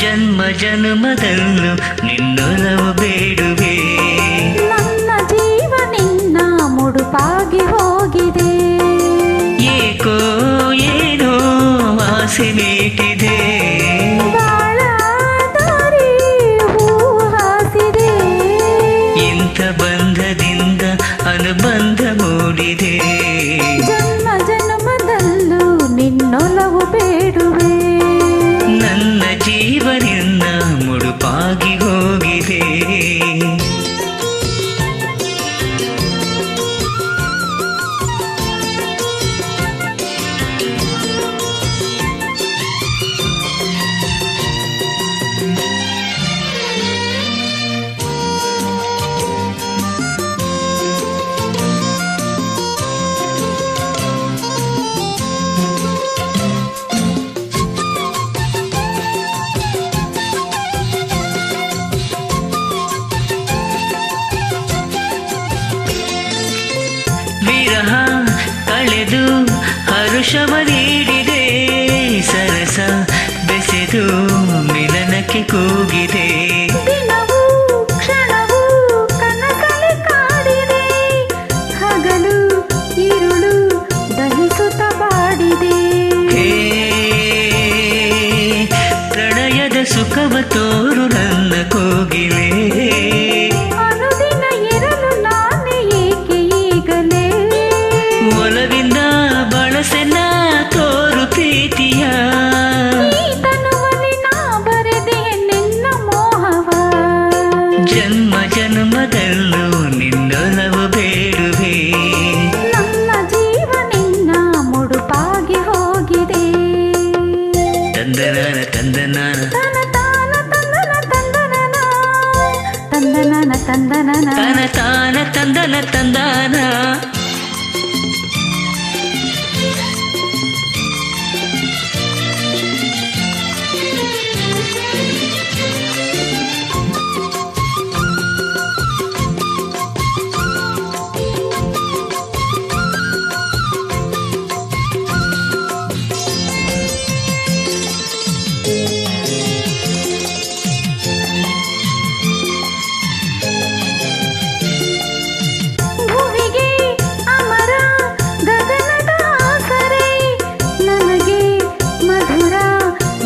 ಜನ್ಮ ಜನ್ಮದಲ್ಲೂ ನಿನ್ನೊಲವು ಬೇಡುವೆ. ನನ್ನ ಜೀವ ನಿನ್ನ ಮುಡುಪಾಗಿ ಹೋಗಿದೆ. ಏಕೋ ಏನೋ ಆಸೆ ಮೀಟಿದೆ. ಬಾಳ ದಾರಿ ಹೂ ಹಾಸಿದೆ. ಇಂಥ ಬಂಧದಿಂದ ಅನುಬಂಧ ಮೂಡಿದೆ. ಜನ್ಮ ಜನ್ಮದಲ್ಲೂ ನಿನ್ನೊಲವು ಬೇಡುವೆ. ನನ್ನ ಜೀವ ನಿನ್ನ ಮುಡುಪಾಗಿ ಹೋಗಿದೆ. ವಿರಹ ಕಳೆದು ಹರುಷವ ನೀಡಿದೆ. ಸರಸ ಬೆಸೆದು ಮಿಲನಕ್ಕೆ ಕೂಗಿದೆ. ದಿನವೂ ಕ್ಷಣವೂ ಕನಸಲಿ ಕಾಡಿದೆ. ಹಗಲು ഇരുಳು ದಹಿಸುತ್ತ ಬಾಡಿದೆ. ಹೇ ಪ್ರಣಯದ ಸುಖವ ತೋರು ನನ್ನ ಕೋಗಿಲೆ. ಅನುದಿನ ಇರಲು ನಾನೇ ಏಕೆ ಈಗಲೇ. ಒಲವಿಂದ ಬಳಸೆನ ತೋರು ಪ್ರೀತಿಯ. ಈ ತನುವಲ್ಲಿ ನಾ ಬರೆದೆ ನಿನ್ನ ಮೋಹವ. ಜನ್ಮ ಜನ್ಮದಲ್ಲೂ ನಿನ್ನೊಲವು ಬೇಡುವೆ. ನನ್ನ ಜೀವ ನಿನ್ನ ಮುಡುಪಾಗಿ ಹೋಗಿದೆ. ತಂದನಾನ ತಂದನಾನ ತನ ತಾನ ತಂದನ ತಂದನನ ತಂದನನ ತಂದನನ. ತನ ತಾನ ತಂದನ ತಂದಾನ. ಭುವಿಗೆ ಅಮರ ಗಗನದ ಆಸರೆ. ನನಗೆ ಮಧುರ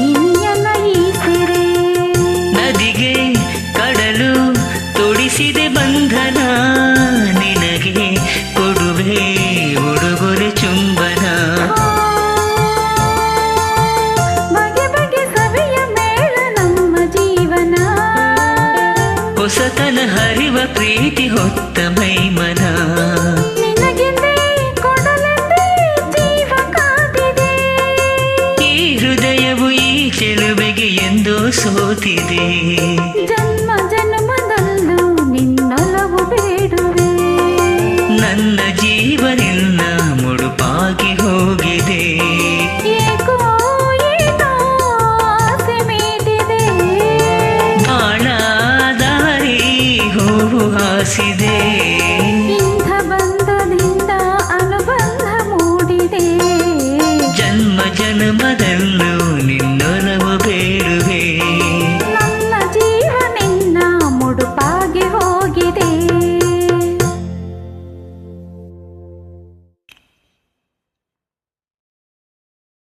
ಇನಿಯನ ಈ ಸೆರೆ. ನದಿಗೆ ಕಡಲು ತೊಡಿಸಿದೆ ಬಂಧನ. ನಿನಗೆ ಕೊಡುವೆ ಉಡುಗೊರೆ ಚುಂಬನ. ಬಗೆ ಬಗೆ ಸವಿಯ ಮೇಳ ನಮ್ಮ ಜೀವನ. ಹೊಸತನ ಹರಿವ ಪ್ರೀತಿ ಹೊತ್ತ ಮೈಮನ. ನಿನಗೆಂದೇ ಕೊಡಲೆಂದೇ ಜೀವ ಕಾದಿದೆ. ಈ ಹೃದಯವು ಈ ಚೆಲುವೆಗೆ ಎಂದೋ ಸೋತಿದೆ.